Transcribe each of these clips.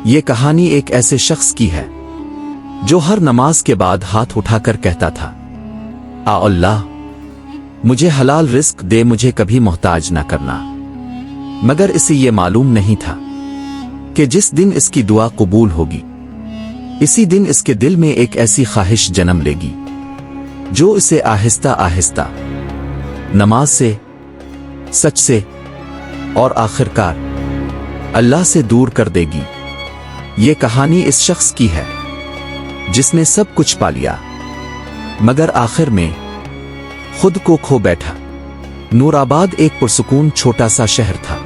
یہ کہانی ایک ایسے شخص کی ہے جو ہر نماز کے بعد ہاتھ اٹھا کر کہتا تھا، آ اللہ مجھے حلال رزق دے، مجھے کبھی محتاج نہ کرنا۔ مگر اسے یہ معلوم نہیں تھا کہ جس دن اس کی دعا قبول ہوگی اسی دن اس کے دل میں ایک ایسی خواہش جنم لے گی جو اسے آہستہ آہستہ نماز سے، سچ سے اور آخرکار اللہ سے دور کر دے گی۔ یہ کہانی اس شخص کی ہے جس نے سب کچھ پا لیا مگر آخر میں خود کو کھو بیٹھا۔ نور آباد ایک پرسکون چھوٹا سا شہر تھا،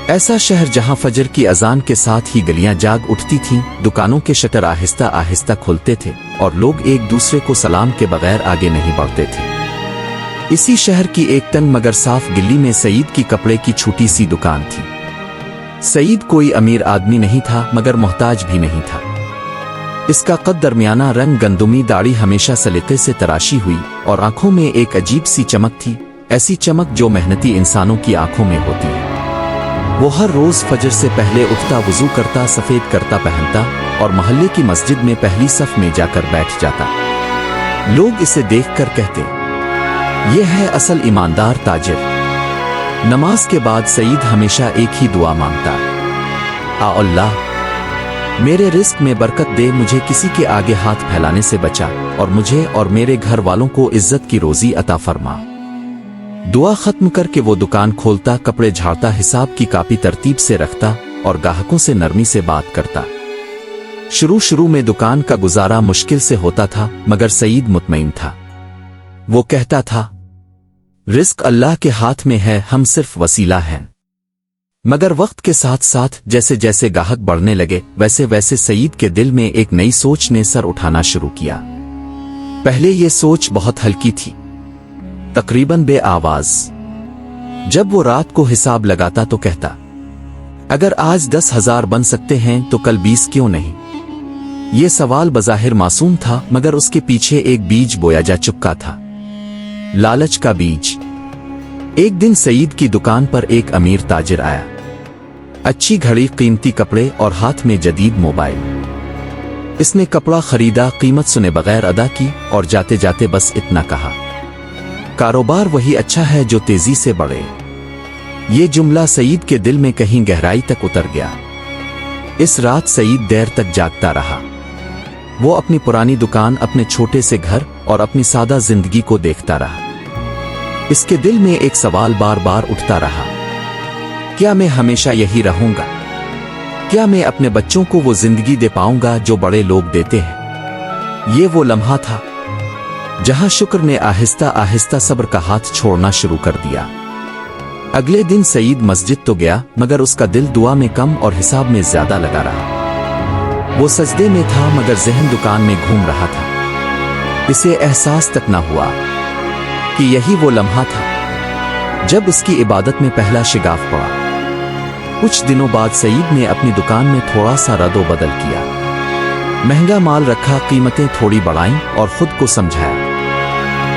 ایسا شہر جہاں فجر کی اذان کے ساتھ ہی گلیاں جاگ اٹھتی تھیں، دکانوں کے شٹر آہستہ آہستہ کھلتے تھے اور لوگ ایک دوسرے کو سلام کے بغیر آگے نہیں بڑھتے تھے۔ اسی شہر کی ایک تنگ مگر صاف گلی میں سعید کی کپڑے کی چھوٹی سی دکان تھی۔ سعید کوئی امیر آدمی نہیں تھا مگر محتاج بھی نہیں تھا۔ اس کا قد درمیانہ، رنگ گندمی، داڑھی ہمیشہ سلیقے سے تراشی ہوئی اور آنکھوں میں ایک عجیب سی چمک تھی، ایسی چمک جو محنتی انسانوں کی آنکھوں میں ہوتی ہے۔ وہ ہر روز فجر سے پہلے اٹھتا، وضو کرتا، سفید کرتا پہنتا اور محلے کی مسجد میں پہلی صف میں جا کر بیٹھ جاتا۔ لوگ اسے دیکھ کر کہتے، یہ ہے اصل ایماندار تاجر۔ نماز کے بعد سعید ہمیشہ ایک ہی دعا مانگتا، آ اللہ میرے رزق میں برکت دے، مجھے کسی کے آگے ہاتھ پھیلانے سے بچا اور مجھے اور میرے گھر والوں کو عزت کی روزی عطا فرما۔ دعا ختم کر کے وہ دکان کھولتا، کپڑے جھاڑتا، حساب کی کاپی ترتیب سے رکھتا اور گاہکوں سے نرمی سے بات کرتا۔ شروع میں دکان کا گزارا مشکل سے ہوتا تھا مگر سعید مطمئن تھا۔ وہ کہتا تھا، رزق اللہ کے ہاتھ میں ہے، ہم صرف وسیلہ ہیں۔ مگر وقت کے ساتھ ساتھ جیسے جیسے گاہک بڑھنے لگے ویسے ویسے سعید کے دل میں ایک نئی سوچ نے سر اٹھانا شروع کیا۔ پہلے یہ سوچ بہت ہلکی تھی، تقریباً بے آواز۔ جب وہ رات کو حساب لگاتا تو کہتا، اگر آج 10,000 بن سکتے ہیں تو کل 20 کیوں نہیں؟ یہ سوال بظاہر معصوم تھا مگر اس کے پیچھے ایک بیج بویا جا چکا تھا، لالچ کا بیج۔ ایک دن سعید کی دکان پر ایک امیر تاجر آیا، اچھی گھڑی، قیمتی کپڑے اور ہاتھ میں جدید موبائل۔ اس نے کپڑا خریدا، قیمت سنے بغیر ادا کی اور جاتے جاتے بس اتنا کہا، کاروبار وہی اچھا ہے جو تیزی سے بڑھے۔ یہ جملہ سعید کے دل میں کہیں گہرائی تک اتر گیا۔ اس رات سعید دیر تک جاگتا رہا۔ وہ اپنی پرانی دکان، اپنے چھوٹے سے گھر اور اپنی سادہ زندگی کو دیکھتا رہا۔ اس کے دل میں ایک سوال بار بار اٹھتا رہا، کیا میں ہمیشہ یہی رہوں گا؟ کیا میں اپنے بچوں کو وہ زندگی دے پاؤں گا جو بڑے لوگ دیتے ہیں؟ یہ وہ لمحہ تھا جہاں شکر نے آہستہ آہستہ صبر کا ہاتھ چھوڑنا شروع کر دیا۔ اگلے دن سعید مسجد تو گیا مگر اس کا دل دعا میں کم اور حساب میں زیادہ لگا رہا۔ وہ سجدے میں تھا مگر ذہن دکان میں گھوم رہا تھا۔ اسے احساس تک نہ ہوا کہ یہی وہ لمحہ تھا جب اس کی عبادت میں پہلا شگاف پڑا۔ کچھ دنوں بعد سعید نے اپنی دکان میں تھوڑا سا رد و بدل کیا، مہنگا مال رکھا، قیمتیں تھوڑی بڑھائیں اور خود کو سمجھایا،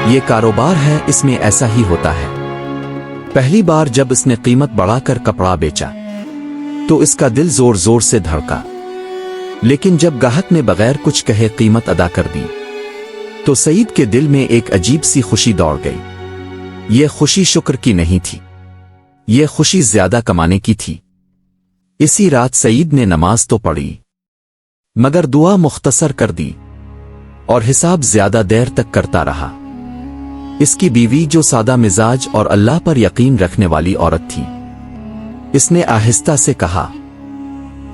یہ کاروبار ہے، اس میں ایسا ہی ہوتا ہے۔ پہلی بار جب اس نے قیمت بڑھا کر کپڑا بیچا تو اس کا دل زور زور سے دھڑکا، لیکن جب گاہک نے بغیر کچھ کہے قیمت ادا کر دی تو سعید کے دل میں ایک عجیب سی خوشی دوڑ گئی۔ یہ خوشی شکر کی نہیں تھی، یہ خوشی زیادہ کمانے کی تھی۔ اسی رات سعید نے نماز تو پڑھی مگر دعا مختصر کر دی اور حساب زیادہ دیر تک کرتا رہا۔ اس کی بیوی جو سادہ مزاج اور اللہ پر یقین رکھنے والی عورت تھی، اس نے آہستہ سے کہا،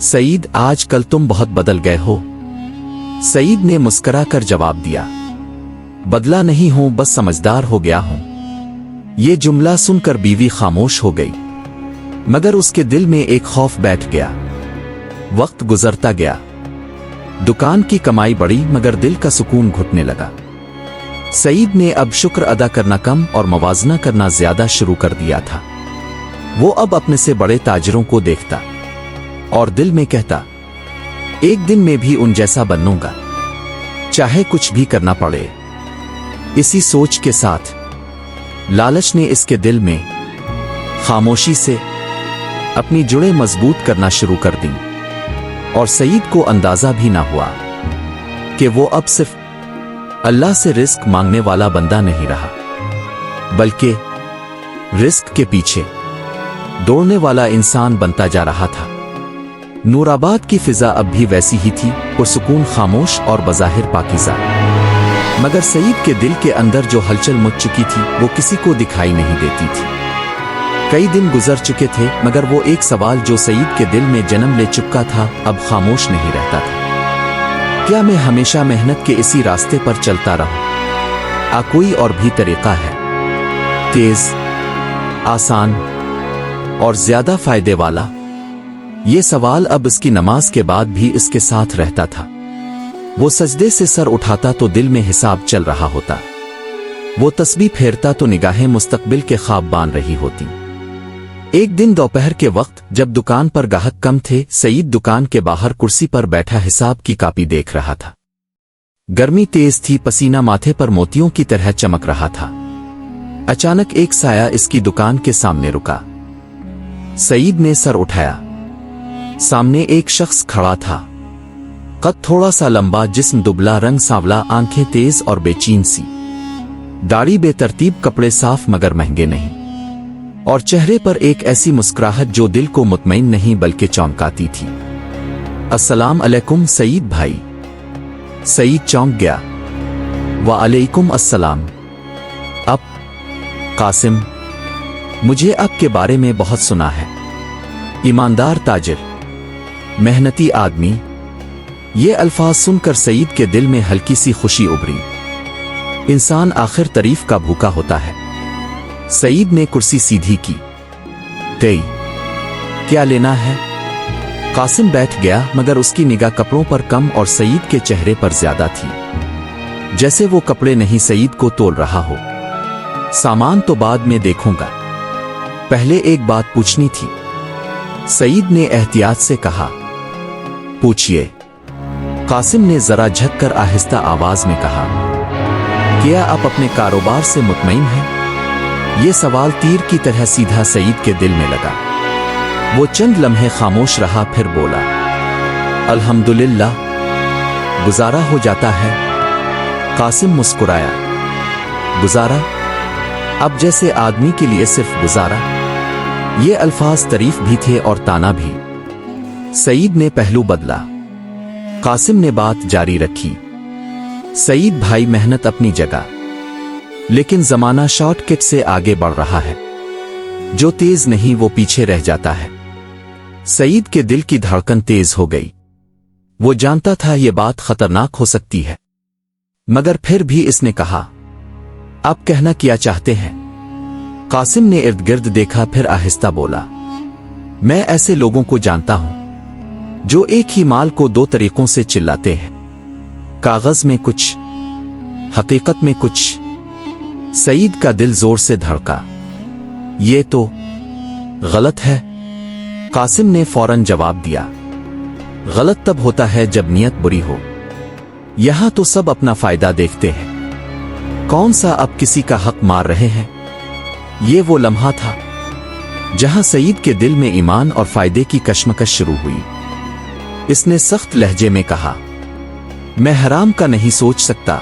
سعید آج کل تم بہت بدل گئے ہو۔ سعید نے مسکرا کر جواب دیا، بدلا نہیں ہوں، بس سمجھدار ہو گیا ہوں۔ یہ جملہ سن کر بیوی خاموش ہو گئی مگر اس کے دل میں ایک خوف بیٹھ گیا۔ وقت گزرتا گیا، دکان کی کمائی بڑھی مگر دل کا سکون گھٹنے لگا۔ سعید نے اب شکر ادا کرنا کم اور موازنہ کرنا زیادہ شروع کر دیا تھا۔ وہ اب اپنے سے بڑے تاجروں کو دیکھتا اور دل میں کہتا، ایک دن میں بھی ان جیسا بنوں گا، چاہے کچھ بھی کرنا پڑے۔ اسی سوچ کے ساتھ لالچ نے اس کے دل میں خاموشی سے अपनी जुड़े मजबूत करना शुरू कर दी और सईद को अंदाजा भी ना हुआ कि वो अब सिर्फ अल्लाह से रिस्क मांगने वाला बंदा नहीं रहा, बल्कि रिस्क के पीछे दौड़ने वाला इंसान बनता जा रहा था। नूराबाद की फिजा अब भी वैसी ही थी, पुरसुकून, खामोश और बज़ाहिर पाकीज़ा, मगर सईद के दिल के अंदर जो हलचल मच चुकी थी वो किसी को दिखाई नहीं देती थी। कई दिन गुजर चुके थे, मगर वो एक सवाल जो सईद के दिल में जन्म ले चुका था अब खामोश नहीं रहता था। क्या मैं हमेशा मेहनत के इसी रास्ते पर चलता रहूं? कोई और भी तरीका है, तेज, आसान और ज्यादा फायदे वाला? ये सवाल अब इसकी नमाज के बाद भी इसके साथ रहता था। वो सजदे से सर उठाता तो दिल में हिसाब चल रहा होता, वो तस्बीह फेरता तो निगाहें मुस्तकबिल के ख्वाब बान रही होती। एक दिन दोपहर के वक्त जब दुकान पर गाहक कम थे, सईद दुकान के बाहर कुर्सी पर बैठा हिसाब की कॉपी देख रहा था। गर्मी तेज थी, पसीना माथे पर मोतियों की तरह चमक रहा था। अचानक एक साया इसकी दुकान के सामने रुका। सईद ने सर उठाया। सामने एक शख्स खड़ा था, कद थोड़ा सा लंबा, जिस्म दुबला, रंग सांवला, आंखें तेज और बेचैन सी, दाढ़ी बेतरतीब, कपड़े साफ मगर महंगे नहीं, और चेहरे पर एक ऐसी मुस्कुराहट जो दिल को मुतमईन नहीं बल्कि चौंकाती थी। अस्सलाम अलैकुम सईद भाई। सईद चौंक गया। वालेकुम अस्सलाम। अब कासिम, मुझे आपके बारे में बहुत सुना है। ईमानदार ताजिर, मेहनती आदमी। ये अल्फाज सुनकर सईद के दिल में हल्की सी खुशी उभरी। इंसान आखिर तारीफ का भूखा होता है। सईद ने कुर्सी सीधी की। तेई, क्या लेना है? कासिम बैठ गया, मगर उसकी निगाह कपड़ों पर कम और सईद के चेहरे पर ज्यादा थी, जैसे वो कपड़े नहीं सईद को तोल रहा हो। सामान तो बाद में देखूंगा, पहले एक बात पूछनी थी, सईद ने एहतियात से कहा। पूछिए। कासिम ने जरा झक कर आहिस्ता आवाज में कहा। क्या आप अपने कारोबार से मुतमईन हैं? ये सवाल तीर की तरह सीधा सईद के दिल में लगा। वो चंद लम्हे खामोश रहा, फिर बोला, अल्हम्दुलिल्लाह, गुजारा हो जाता है। कासिम मुस्कुराया। गुजारा? अब जैसे आदमी के लिए सिर्फ गुजारा? ये अल्फाज तारीफ भी थे और ताना भी। सईद ने पहलू बदला। कासिम ने बात जारी रखी। सईद भाई, मेहनत अपनी जगह, लेकिन जमाना शॉर्टकट से आगे बढ़ रहा है। जो तेज नहीं वो पीछे रह जाता है। सईद के दिल की धड़कन तेज हो गई। वो जानता था ये बात खतरनाक हो सकती है, मगर फिर भी इसने कहा, आप कहना क्या चाहते हैं? कासिम ने इर्द गिर्द देखा, फिर आहिस्ता बोला, मैं ऐसे लोगों को जानता हूं जो एक ही माल को दो तरीकों से चिल्लाते हैं, कागज में कुछ, हकीकत में कुछ। सईद का दिल जोर से धड़का। ये तो गलत है। कासिम ने फौरन जवाब दिया। गलत तब होता है जब नियत बुरी हो। यहां तो सब अपना फायदा देखते हैं। कौन सा अब किसी का हक मार रहे हैं? ये वो लम्हा था जहां सईद के दिल में ईमान और फायदे की कश्मकश शुरू हुई। इसने सख्त लहजे में कहा, मैं हराम का नहीं सोच सकता।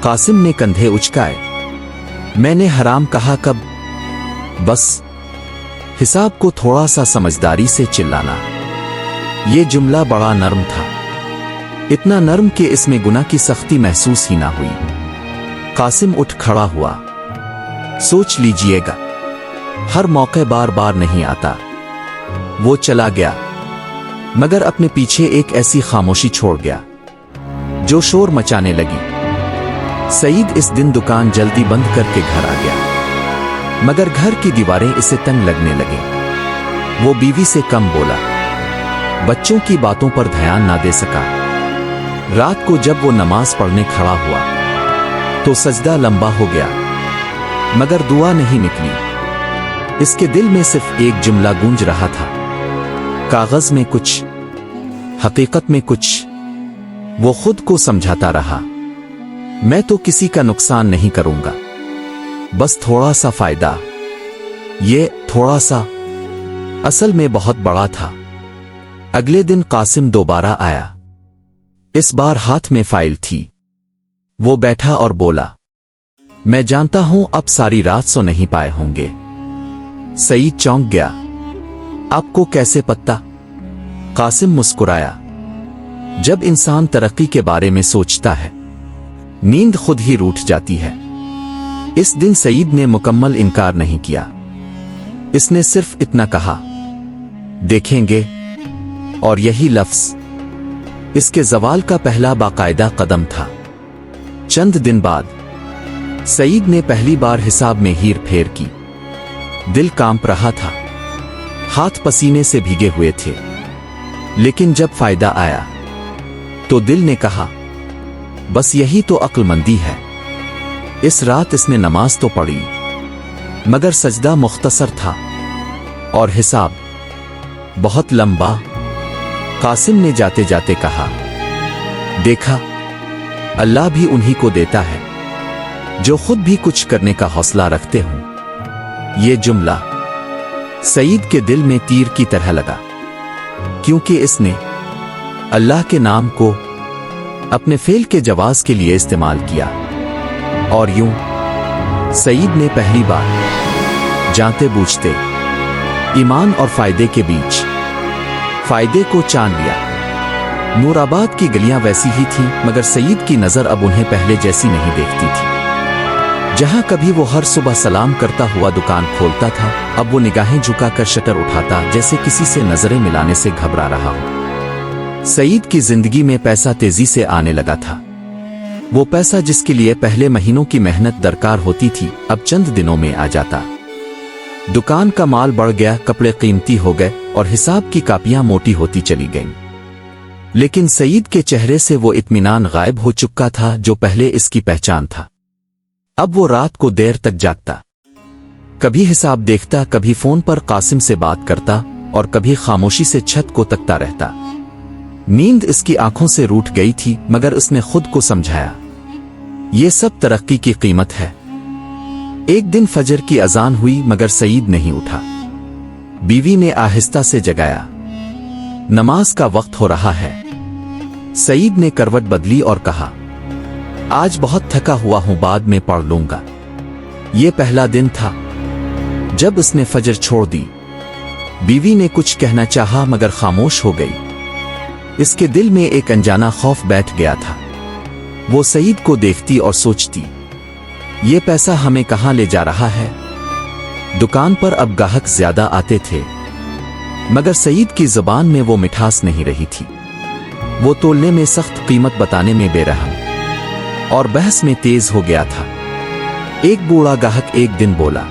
कासिम ने कंधे उचकाए। मैंने हराम कहा कब? बस हिसाब को थोड़ा सा समझदारी से चिल्लाना। ये जुमला बड़ा नर्म था, इतना नर्म कि इसमें गुनाह की सख्ती महसूस ही ना हुई। कासिम उठ खड़ा हुआ। सोच लीजिएगा, हर मौके बार बार नहीं आता। वो चला गया, मगर अपने पीछे एक ऐसी खामोशी छोड़ गया जो शोर मचाने लगी। सईद इस दिन दुकान जल्दी बंद करके घर आ गया, मगर घर की दीवारें इसे तंग लगने लगे। वो बीवी से कम बोला, बच्चों की बातों पर ध्यान ना दे सका। रात को जब वो नमाज पढ़ने खड़ा हुआ तो सजदा लंबा हो गया, मगर दुआ नहीं निकली। इसके दिल में सिर्फ एक जुमला गूंज रहा था, कागज में कुछ, हकीकत में कुछ। वो खुद को समझाता रहा, मैं तो किसी का नुकसान नहीं करूंगा, बस थोड़ा सा फायदा। ये थोड़ा सा असल में बहुत बड़ा था। अगले दिन कासिम दोबारा आया। इस बार हाथ में फाइल थी। वो बैठा और बोला, मैं जानता हूं अब सारी रात सो नहीं पाए होंगे। सईद चौंक गया। आपको कैसे पता? कासिम मुस्कुराया। जब इंसान तरक्की के बारे में सोचता है, नींद खुद ही रूठ जाती है। इस दिन सईद ने मुकम्मल इनकार नहीं किया। इसने सिर्फ इतना कहा, देखेंगे। और यही लफ्ज इसके जवाल का पहला बाकायदा कदम था। चंद दिन बाद सईद ने पहली बार हिसाब में हीर फेर की। दिल कांप रहा था, हाथ पसीने से भीगे हुए थे। लेकिन जब फायदा आया तो दिल ने कहा, बस यही तो अक्लमंदी है। इस रात इसने नमाज तो पढ़ी, मगर सजदा मुख्तसर था और हिसाब बहुत लंबा। कासिम ने जाते जाते कहा, देखा, अल्लाह भी उन्हीं को देता है जो खुद भी कुछ करने का हौसला रखते हों। ये जुमला सईद के दिल में तीर की तरह लगा, क्योंकि इसने अल्लाह के नाम को अपने फेल के जवाज के लिए इस्तेमाल किया। और यूं सईद ने पहली बार जानते बूझते ईमान और फायदे के बीच फायदे को चान लिया। नूराबाद की गलियां वैसी ही थीं, मगर सईद की नजर अब उन्हें पहले जैसी नहीं देखती थी। जहां कभी वो हर सुबह सलाम करता हुआ दुकान खोलता था, अब वो निगाहें झुकाकर शटर उठाता, जैसे किसी से नजरें मिलाने से घबरा रहा हो। सईद की जिंदगी में पैसा तेजी से आने लगा था। वो पैसा जिसके लिए पहले महीनों की मेहनत दरकार होती थी, अब चंद दिनों में आ जाता। दुकान का माल बढ़ गया, कपड़े कीमती हो गए और हिसाब की कापियां मोटी होती चली गईं। लेकिन सईद के चेहरे से वो इत्मीनान गायब हो चुका था जो पहले इसकी पहचान था। अब वो रात को देर तक जागता, कभी हिसाब देखता, कभी फोन पर कासिम से बात करता और कभी खामोशी से छत को तकता रहता। नींद इसकी आंखों से रूठ गई थी, मगर उसने खुद को समझाया, ये सब तरक्की की कीमत है। एक दिन फजर की अजान हुई, मगर सईद नहीं उठा। बीवी ने आहिस्ता से जगाया, नमाज का वक्त हो रहा है। सईद ने करवट बदली और कहा, आज बहुत थका हुआ हूं, बाद में पढ़ लूंगा। ये पहला दिन था जब उसने फजर छोड़ दी। बीवी ने कुछ कहना चाहा, मगर खामोश हो गई। इसके दिल में एक अनजाना खौफ बैठ गया था। वो सईद को देखती और सोचती, ये पैसा हमें कहां ले जा रहा है। दुकान पर अब गाहक ज्यादा आते थे, मगर सईद की जुबान में वो मिठास नहीं रही थी। वो तोलने में सख्त, कीमत बताने में बेरहम और बहस में तेज हो गया था। एक बूढ़ा गाहक एक दिन बोला,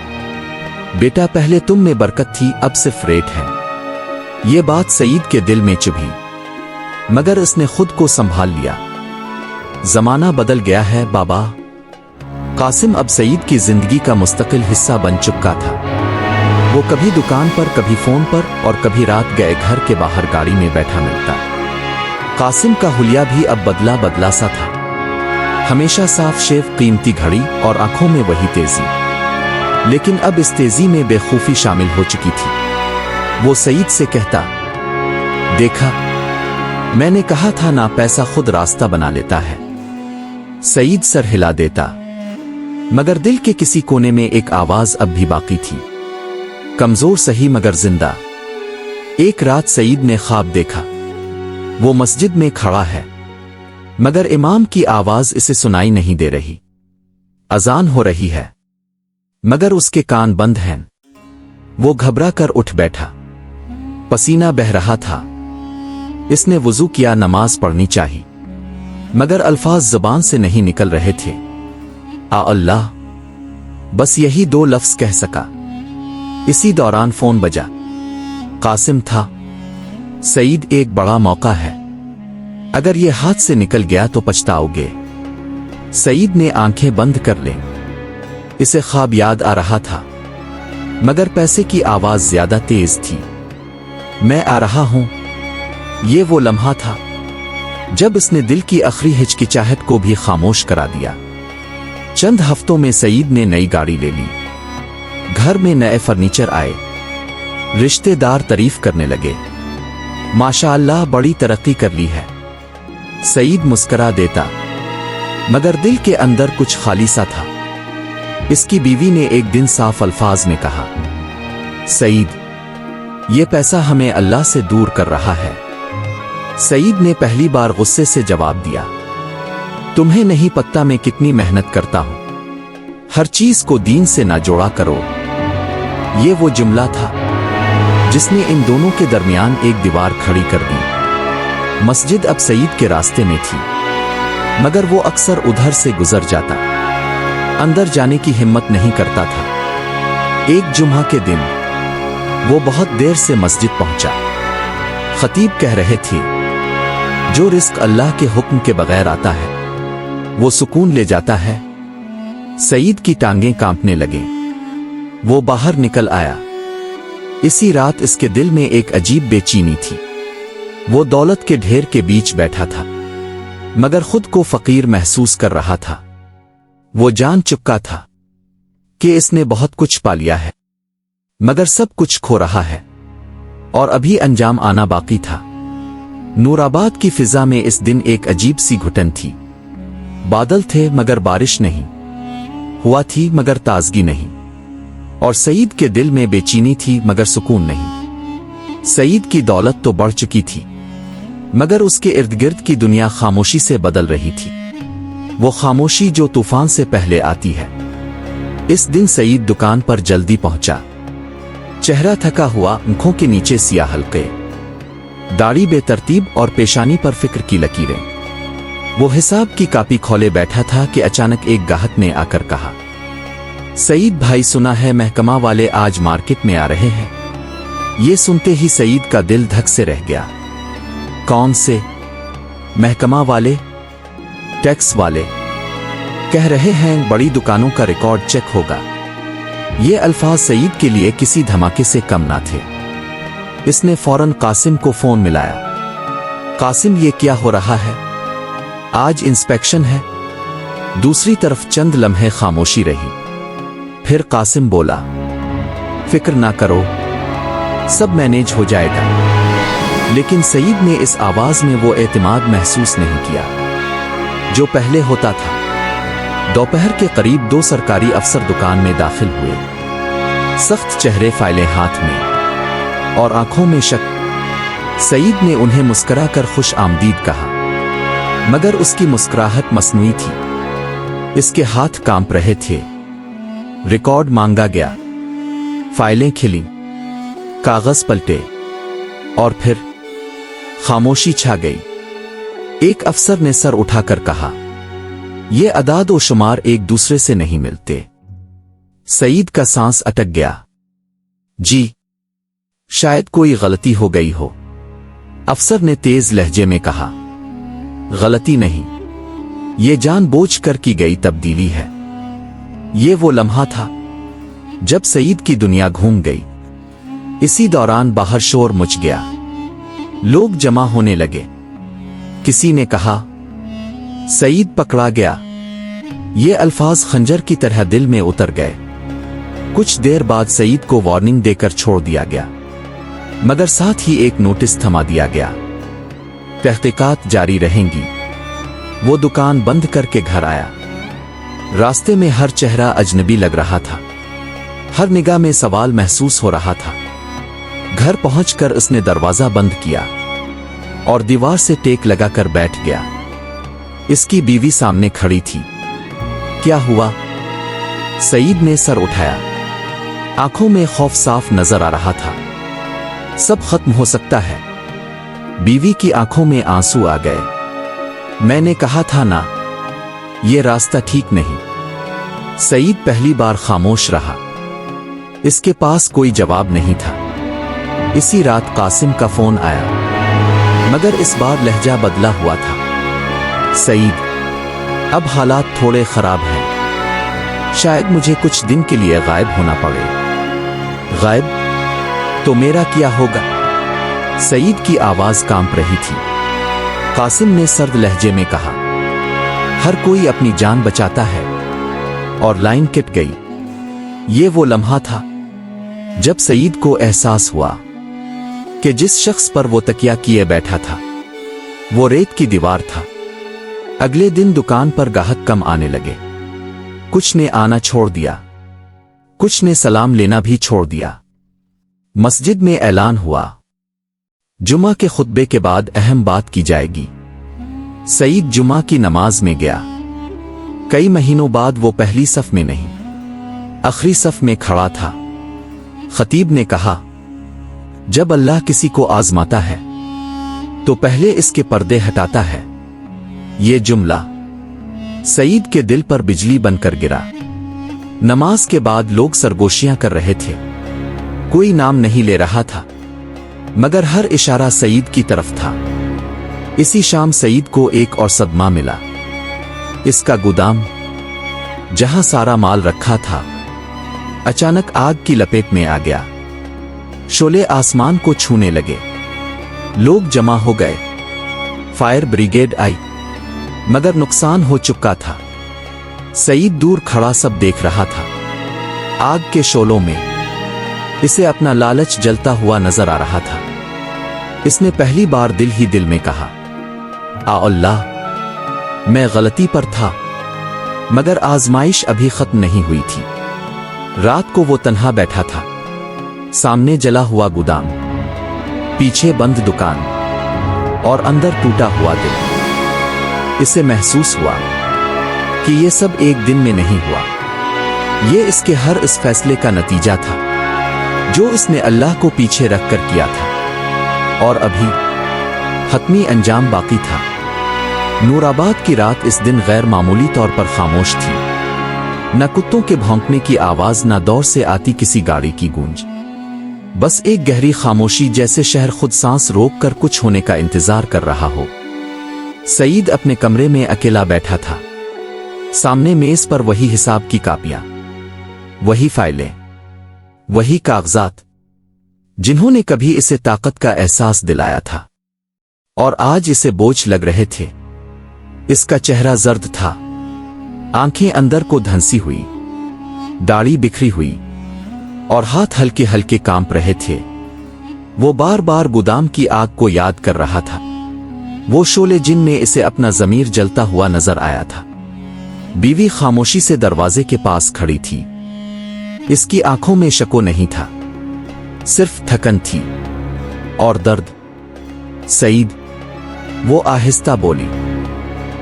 बेटा, पहले तुम में बरकत थी, अब सिर्फ रेट है। ये बात सईद के दिल में चुभी, मगर उसने खुद को संभाल लिया। जमाना बदल गया है बाबा। कासिम अब सईद की जिंदगी का मुस्तकिल हिस्सा बन चुका था। वो कभी दुकान पर, कभी फोन पर और कभी रात गए घर के बाहर गाड़ी में बैठा मिलता। कासिम का हुलिया भी अब बदला बदला सा था। हमेशा साफ शेव, कीमती घड़ी और आंखों में वही तेजी। लेकिन अब इस तेजी में बेखूफी शामिल हो चुकी थी। वो सईद से कहता, देखा, मैंने कहा था ना, पैसा खुद रास्ता बना लेता है। सईद सर हिला देता, मगर दिल के किसी कोने में एक आवाज अब भी बाकी थी, कमजोर सही मगर जिंदा। एक रात सईद ने ख्वाब देखा, वो मस्जिद में खड़ा है, मगर इमाम की आवाज इसे सुनाई नहीं दे रही। अजान हो रही है, मगर उसके कान बंद हैं। वो घबरा कर उठ बैठा, पसीना बह रहा था। इसने वुजू किया, नमाज पढ़नी चाहिए, मगर अल्फाज जुबान से नहीं निकल रहे थे। आ अल्लाह, बस यही दो लफ्ज कह सका। इसी दौरान फोन बजा। कासिम था। सईद, एक बड़ा मौका है, अगर ये हाथ से निकल गया तो पछताओगे। सईद ने आंखें बंद कर ली। इसे ख्वाब याद आ रहा था, मगर पैसे की आवाज ज्यादा तेज थी। मैं आ रहा हूं। ये वो लम्हा था जब उसने दिल की आखिरी हिचकिचाहट को भी खामोश करा दिया। चंद हफ्तों में सईद ने नई गाड़ी ले ली, घर में नए फर्नीचर आए, रिश्तेदार तारीफ करने लगे, माशाअल्लाह बड़ी तरक्की कर ली है। सईद मुस्करा देता, मगर दिल के अंदर कुछ खाली सा था। इसकी बीवी ने एक दिन साफ अल्फाज में कहा, सईद, ये पैसा हमें अल्लाह से दूर कर रहा है। सईद ने पहली बार गुस्से से जवाब दिया, तुम्हें नहीं पता मैं कितनी मेहनत करता हूं। हर चीज को दीन से ना जोड़ा करो। ये वो जुमला था जिसने इन दोनों के दरमियान एक दीवार खड़ी कर दी। मस्जिद अब सईद के रास्ते में थी, मगर वो अक्सर उधर से गुजर जाता, अंदर जाने की हिम्मत नहीं करता था। एक जुम्मा के दिन वो बहुत देर से मस्जिद पहुंचा। खतीब कह रहे थे, जो रिस्क अल्लाह के हुक्म के बगैर आता है वो सुकून ले जाता है। सईद की टांगें कांपने लगे। वो बाहर निकल आया। इसी रात इसके दिल में एक अजीब बेचैनी थी। वो दौलत के ढेर के बीच बैठा था, मगर खुद को फकीर महसूस कर रहा था। वो जान चुका था कि इसने बहुत कुछ पा लिया है, मगर सब कुछ खो रहा है, और अभी अंजाम आना बाकी था। नूराबाद की फिजा में इस दिन एक अजीब सी घुटन थी। बादल थे मगर बारिश नहीं, हुआ थी मगर ताजगी नहीं, और सईद के दिल में बेचैनी थी मगर सुकून नहीं। सईद की दौलत तो बढ़ चुकी थी, मगर उसके इर्द गिर्द की दुनिया खामोशी से बदल रही थी, वो खामोशी जो तूफान से पहले आती है। इस दिन सईद दुकान पर जल्दी पहुंचा। चेहरा थका हुआ, आंखों के नीचे सियाह हल्के, दाढ़ी बेतरतीब और पेशानी पर फिक्र की लकीरें। वो हिसाब की कापी खोले बैठा था कि अचानक एक गाहक ने आकर कहा, सईद भाई, सुना है महकमा वाले आज मार्केट में आ रहे हैं। ये सुनते ही सईद का दिल धक से रह गया। कौन से महकमा वाले? टैक्स वाले। कह रहे हैं बड़ी दुकानों का रिकॉर्ड चेक होगा। ये अल्फाज सईद के लिए किसी धमाके से कम ना थे। इसने फौरन कासिम को फोन मिलाया। कासिम, ये क्या हो रहा है? आज इंस्पेक्शन है। दूसरी तरफ चंद लम्हे खामोशी रही। फिर कासिम बोला, फिक्र ना करो, सब मैनेज हो जाएगा। लेकिन सईद ने इस आवाज में वो एतमाद महसूस नहीं किया जो पहले होता था। दोपहर के करीब दो सरकारी अफसर दुकान में दाखिल हुए। सख्त चेहरे, फाइलें हाथ में और आंखों में शक। सईद ने उन्हें मुस्कुराकर खुश आमदीद कहा, मगर उसकी मुस्कुराहट मसनूई थी। इसके हाथ कांप रहे थे। रिकॉर्ड मांगा गया, फाइलें खिली, कागज पलटे, और फिर खामोशी छा गई। एक अफसर ने सर उठाकर कहा, ये अदाद और शुमार एक दूसरे से नहीं मिलते। सईद का सांस अटक गया। जी, शायद कोई गलती हो गई हो, अफसर ने तेज लहजे में कहा। गलती नहीं, ये जानबूझकर की गई तब्दीली है। ये वो लम्हा था जब सईद की दुनिया घूम गई। इसी दौरान बाहर शोर मच गया। लोग जमा होने लगे। किसी ने कहा, सईद पकड़ा गया। ये अल्फाज खंजर की तरह दिल में उतर गए। कुछ देर बाद सईद को वार्निंग देकर छोड़ दिया गया, मगर साथ ही एक नोटिस थमा दिया गया, तहकीकात जारी रहेंगी। वो दुकान बंद करके घर आया। रास्ते में हर चेहरा अजनबी लग रहा था, हर निगाह में सवाल महसूस हो रहा था। घर पहुंचकर उसने दरवाजा बंद किया और दीवार से टेक लगाकर बैठ गया। इसकी बीवी सामने खड़ी थी। क्या हुआ? सईद ने सर उठाया। आंखों में खौफ साफ नजर आ रहा था। सब खत्म हो सकता है। बीवी की आंखों में आंसू आ गए। मैंने कहा था ना, ये रास्ता ठीक नहीं। सईद पहली बार खामोश रहा। इसके पास कोई जवाब नहीं था। इसी रात कासिम का फोन आया, मगर इस बार लहजा बदला हुआ था। सईद, अब हालात थोड़े खराब हैं। शायद मुझे कुछ दिन के लिए गायब होना पड़े। गायब? तो मेरा क्या होगा? सईद की आवाज कांप रही थी। कासिम ने सर्द लहजे में कहा, हर कोई अपनी जान बचाता है। और लाइन कट गई। ये वो लम्हा था जब सईद को एहसास हुआ कि जिस शख्स पर वो तकिया किए बैठा था वो रेत की दीवार था, अगले दिन दुकान पर गाहक कम आने लगे। कुछ ने आना छोड़ दिया, कुछ ने सलाम लेना भी छोड़ दिया। मस्जिद में ऐलान हुआ, जुमा के खुतबे के बाद अहम बात की जाएगी। सईद जुमा की नमाज में गया। कई महीनों बाद वो पहली सफ में नहीं, आखिरी सफ में खड़ा था। खतीब ने कहा, जब अल्लाह किसी को आजमाता है तो पहले इसके पर्दे हटाता है। ये जुमला सईद के दिल पर बिजली बनकर गिरा। नमाज के बाद लोग सरगोशियां कर रहे थे। कोई नाम नहीं ले रहा था, मगर हर इशारा सईद की तरफ था। इसी शाम सईद को एक और सदमा मिला। इसका गोदाम, जहां सारा माल रखा था, अचानक आग की लपेट में आ गया। शोले आसमान को छूने लगे। लोग जमा हो गए। फायर ब्रिगेड आई, मगर नुकसान हो चुका था। सईद दूर खड़ा सब देख रहा था। आग के शोलों में इसे अपना लालच जलता हुआ नजर आ रहा था। इसने पहली बार दिल ही दिल में कहा, आ अल्लाह, मैं गलती पर था, मगर आजमाइश अभी खत्म नहीं हुई थी। रात को वो तन्हा बैठा था। सामने जला हुआ गोदाम, पीछे बंद दुकान और अंदर टूटा हुआ दिल। इसे महसूस हुआ कि ये सब एक दिन में नहीं हुआ। ये इसके हर इस फैसले का नतीजा था जो इसने अल्लाह को पीछे रखकर किया था। और अभी हतमी अंजाम बाकी था। नूराबाद की रात इस दिन गैर मामूली तौर पर खामोश थी। न कुत्तों के भौंकने की आवाज, न दौर से आती किसी गाड़ी की गूंज। बस एक गहरी खामोशी, जैसे शहर खुद सांस रोक कर कुछ होने का इंतजार कर रहा हो। सईद अपने कमरे में अकेला बैठा था। सामने मेज पर वही हिसाब की कापियां, वही फाइलें, वही कागजात जिन्होंने कभी इसे ताकत का एहसास दिलाया था, और आज इसे बोझ लग रहे थे। इसका चेहरा जर्द था, आंखें अंदर को धंसी हुई, दाढ़ी बिखरी हुई और हाथ हल्के हल्के कांप रहे थे। वो बार बार गोदाम की आग को याद कर रहा था, वो शोले जिनमें इसे अपना ज़मीर जलता हुआ नजर आया था। बीवी खामोशी से दरवाजे के पास खड़ी थी। इसकी आंखों में शको नहीं था, सिर्फ थकन थी और दर्द। सईद, वो आहिस्ता बोली,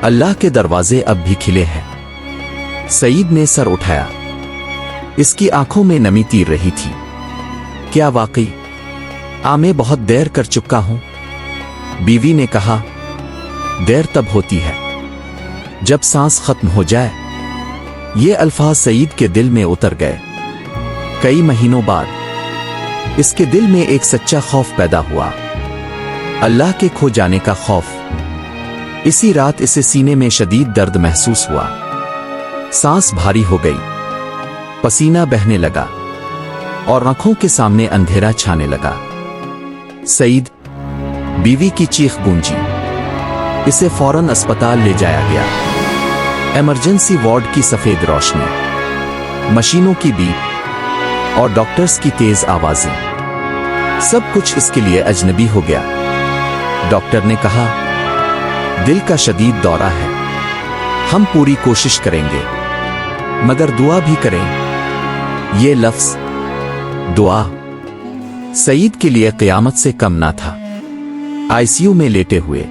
अल्लाह के दरवाजे अब भी खिले हैं। सईद ने सर उठाया। इसकी आंखों में नमी तीर रही थी। क्या वाकई मैं बहुत देर कर चुका हूं? बीवी ने कहा, देर तब होती है जब सांस खत्म हो जाए। ये अल्फाज सईद के दिल में उतर गए। कई महीनों बाद इसके दिल में एक सच्चा खौफ पैदा हुआ, अल्लाह के खो जाने का खौफ। इसी रात इसे सीने में शदीद दर्द महसूस हुआ। सांस भारी हो गई, पसीना बहने लगा और आंखों के सामने अंधेरा छाने लगा। सईद, बीवी की चीख गूंजी। इसे फौरन अस्पताल ले जाया गया। इमरजेंसी वार्ड की सफेद रोशनी, मशीनों की बीप और डॉक्टर्स की तेज आवाजें, सब कुछ इसके लिए अजनबी हो गया। डॉक्टर ने कहा, दिल का शदीद दौरा है, हम पूरी कोशिश करेंगे, मगर दुआ भी करें। ये लफ्ज दुआ सईद के लिए क़यामत से कम ना था। आईसीयू में लेटे हुए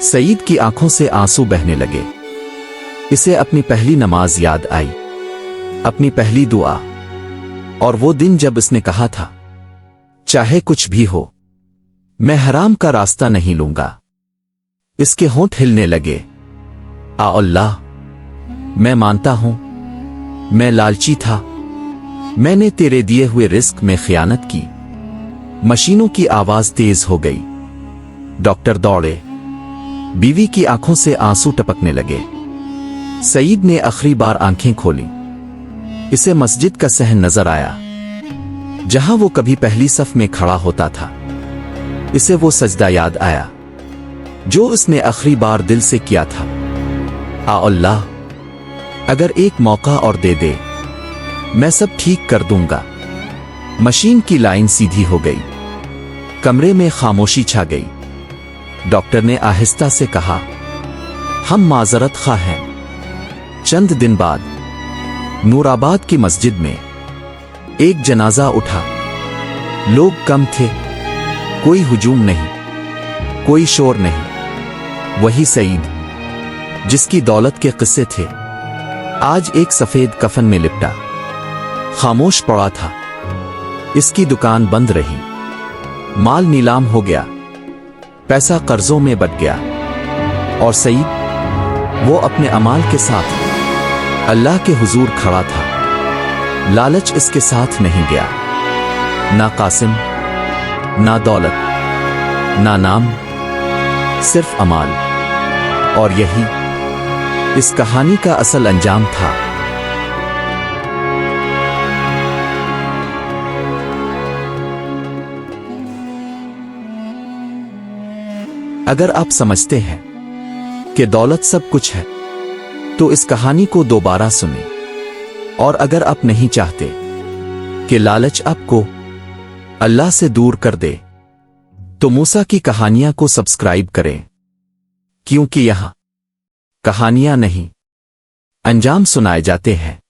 सईद की आंखों से आंसू बहने लगे। इसे अपनी पहली नमाज याद आई, अपनी पहली दुआ, और वो दिन जब इसने कहा था, चाहे कुछ भी हो, मैं हराम का रास्ता नहीं लूंगा। इसके होंठ हिलने लगे। आ अल्लाह, मैं मानता हूं मैं लालची था, मैंने तेरे दिए हुए रिस्क में खियानत की। मशीनों की आवाज तेज हो गई। डॉक्टर दौड़े। बीवी की आंखों से आंसू टपकने लगे। सईद ने आखिरी बार आंखें खोली। इसे मस्जिद का सहन नजर आया, जहां वो कभी पहली सफ में खड़ा होता था। इसे वो सजदा याद आया जो उसने आखिरी बार दिल से किया था। आ अल्लाह, अगर एक मौका और दे दे, मैं सब ठीक कर दूंगा। मशीन की लाइन सीधी हो गई। कमरे में खामोशी छा गई। डॉक्टर ने आहिस्ता से कहा, हम माजरत खा हैं। चंद दिन बाद नूराबाद की मस्जिद में एक जनाजा उठा। लोग कम थे, कोई हुजूम नहीं, कोई शोर नहीं। वही सईद जिसकी दौलत के किस्से थे, आज एक सफेद कफन में लिपटा खामोश पड़ा था। इसकी दुकान बंद रही, माल नीलाम हो गया, पैसा कर्जों में बट गया, और सईद वो अपने अमाल के साथ अल्लाह के हुजूर खड़ा था। लालच इसके साथ नहीं गया, ना कासिम, ना दौलत, ना नाम, सिर्फ अमाल। और यही इस कहानी का असल अंजाम था। अगर आप समझते हैं कि दौलत सब कुछ है, तो इस कहानी को दोबारा सुनें। और अगर आप नहीं चाहते कि लालच आपको अल्लाह से दूर कर दे, तो मूसा की कहानियां को सब्सक्राइब करें, क्योंकि यहां कहानियां नहीं, अंजाम सुनाए जाते हैं।